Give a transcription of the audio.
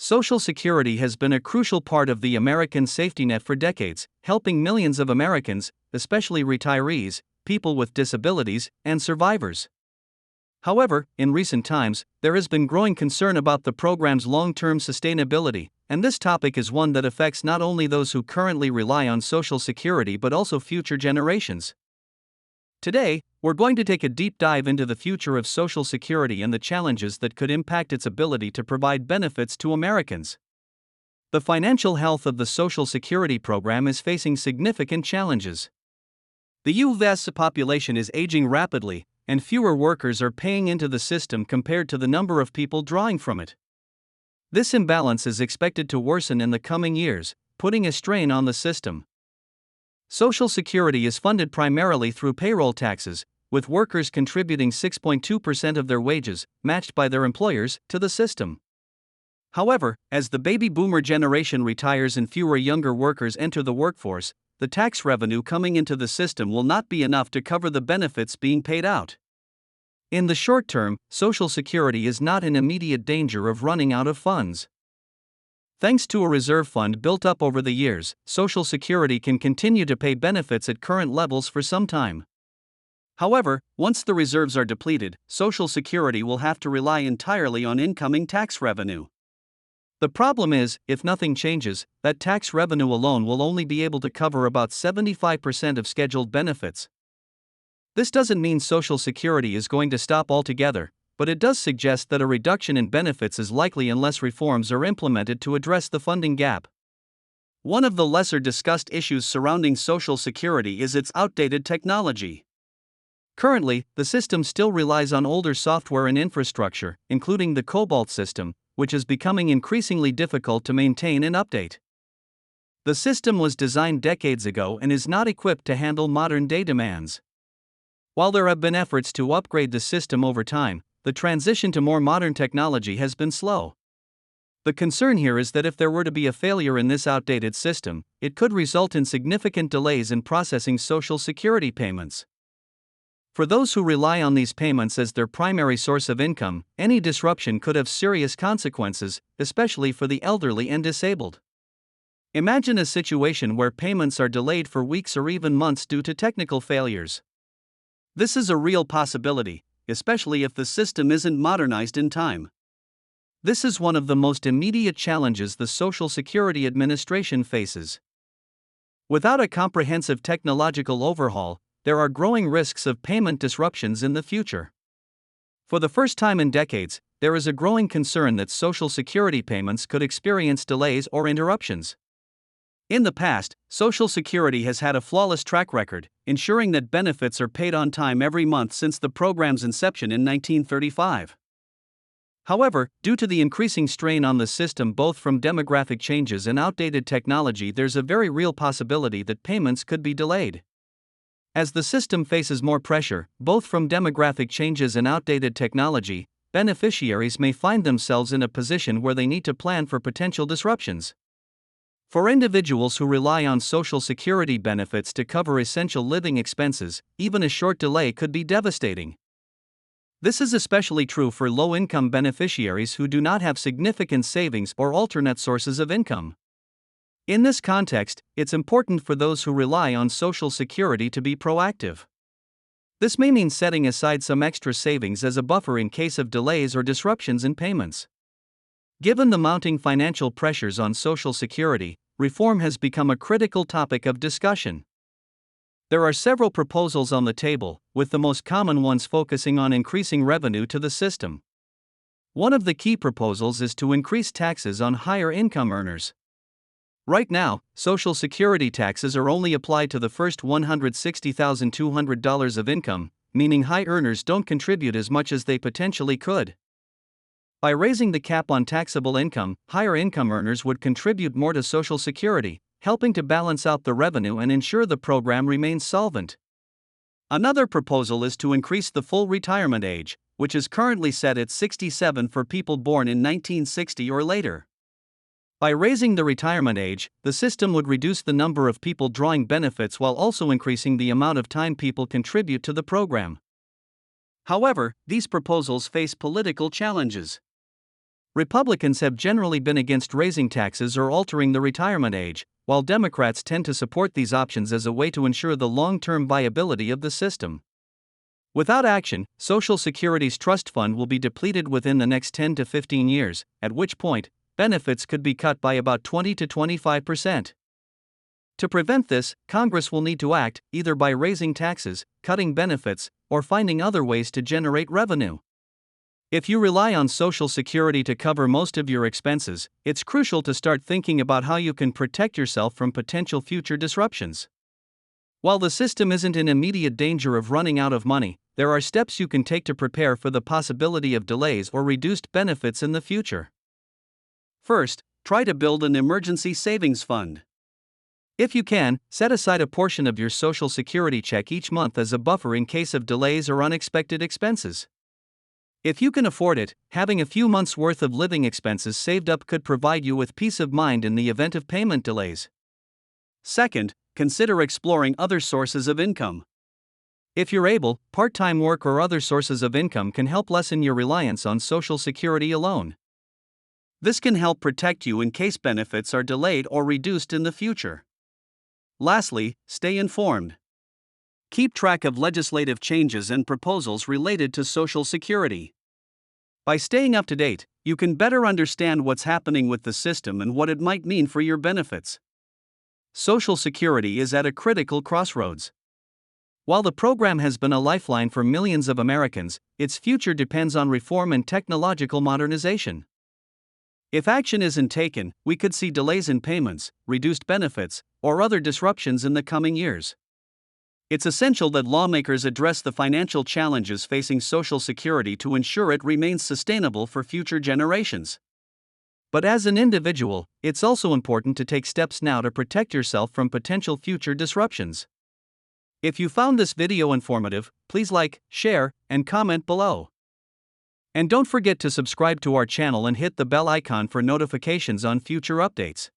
Social Security has been a crucial part of the American safety net for decades, helping millions of Americans, especially retirees, people with disabilities, and survivors. However, in recent times, there has been growing concern about the program's long-term sustainability, and this topic is one that affects not only those who currently rely on Social Security but also future generations. Today, we're going to take a deep dive into the future of Social Security and the challenges that could impact its ability to provide benefits to Americans. The financial health of the Social Security program is facing significant challenges. The U.S. population is aging rapidly, and fewer workers are paying into the system compared to the number of people drawing from it. This imbalance is expected to worsen in the coming years, putting a strain on the system. Social Security is funded primarily through payroll taxes, with workers contributing 6.2% of their wages, matched by their employers, to the system. However, as the baby boomer generation retires and fewer younger workers enter the workforce, the tax revenue coming into the system will not be enough to cover the benefits being paid out. In the short term, Social Security is not in immediate danger of running out of funds. Thanks to a reserve fund built up over the years, Social Security can continue to pay benefits at current levels for some time. However, once the reserves are depleted, Social Security will have to rely entirely on incoming tax revenue. The problem is, if nothing changes, that tax revenue alone will only be able to cover about 75% of scheduled benefits. This doesn't mean Social Security is going to stop altogether, but it does suggest that a reduction in benefits is likely unless reforms are implemented to address the funding gap. One of the lesser discussed issues surrounding Social Security is its outdated technology. Currently, the system still relies on older software and infrastructure, including the COBOL system, which is becoming increasingly difficult to maintain and update. The system was designed decades ago and is not equipped to handle modern-day demands. While there have been efforts to upgrade the system over time, the transition to more modern technology has been slow. The concern here is that if there were to be a failure in this outdated system, it could result in significant delays in processing Social Security payments. For those who rely on these payments as their primary source of income, any disruption could have serious consequences, especially for the elderly and disabled. Imagine a situation where payments are delayed for weeks or even months due to technical failures. This is a real possibility, especially if the system isn't modernized in time. This is one of the most immediate challenges the Social Security Administration faces. Without a comprehensive technological overhaul, there are growing risks of payment disruptions in the future. For the first time in decades, there is a growing concern that Social Security payments could experience delays or interruptions. In the past, Social Security has had a flawless track record, ensuring that benefits are paid on time every month since the program's inception in 1935. However, due to the increasing strain on the system both from demographic changes and outdated technology, there's a very real possibility that payments could be delayed. As the system faces more pressure, both from demographic changes and outdated technology, beneficiaries may find themselves in a position where they need to plan for potential disruptions. For individuals who rely on Social Security benefits to cover essential living expenses, even a short delay could be devastating. This is especially true for low-income beneficiaries who do not have significant savings or alternate sources of income. In this context, it's important for those who rely on Social Security to be proactive. This may mean setting aside some extra savings as a buffer in case of delays or disruptions in payments. Given the mounting financial pressures on Social Security, reform has become a critical topic of discussion. There are several proposals on the table, with the most common ones focusing on increasing revenue to the system. One of the key proposals is to increase taxes on higher income earners. Right now, Social Security taxes are only applied to the first $160,200 of income, meaning high earners don't contribute as much as they potentially could. By raising the cap on taxable income, higher income earners would contribute more to Social Security, helping to balance out the revenue and ensure the program remains solvent. Another proposal is to increase the full retirement age, which is currently set at 67 for people born in 1960 or later. By raising the retirement age, the system would reduce the number of people drawing benefits while also increasing the amount of time people contribute to the program. However, these proposals face political challenges. Republicans have generally been against raising taxes or altering the retirement age, while Democrats tend to support these options as a way to ensure the long-term viability of the system. Without action, Social Security's trust fund will be depleted within the next 10 to 15 years, at which point, benefits could be cut by about 20 to 25%. To prevent this, Congress will need to act, either by raising taxes, cutting benefits, or finding other ways to generate revenue. If you rely on Social Security to cover most of your expenses, it's crucial to start thinking about how you can protect yourself from potential future disruptions. While the system isn't in immediate danger of running out of money, there are steps you can take to prepare for the possibility of delays or reduced benefits in the future. First, try to build an emergency savings fund. If you can, set aside a portion of your Social Security check each month as a buffer in case of delays or unexpected expenses. If you can afford it, having a few months' worth of living expenses saved up could provide you with peace of mind in the event of payment delays. Second, consider exploring other sources of income. If you're able, part-time work or other sources of income can help lessen your reliance on Social Security alone. This can help protect you in case benefits are delayed or reduced in the future. Lastly, stay informed. Keep track of legislative changes and proposals related to Social Security. By staying up to date, you can better understand what's happening with the system and what it might mean for your benefits. Social Security is at a critical crossroads. While the program has been a lifeline for millions of Americans, its future depends on reform and technological modernization. If action isn't taken, we could see delays in payments, reduced benefits, or other disruptions in the coming years. It's essential that lawmakers address the financial challenges facing Social Security to ensure it remains sustainable for future generations. But as an individual, it's also important to take steps now to protect yourself from potential future disruptions. If you found this video informative, please like, share, and comment below. And don't forget to subscribe to our channel and hit the bell icon for notifications on future updates.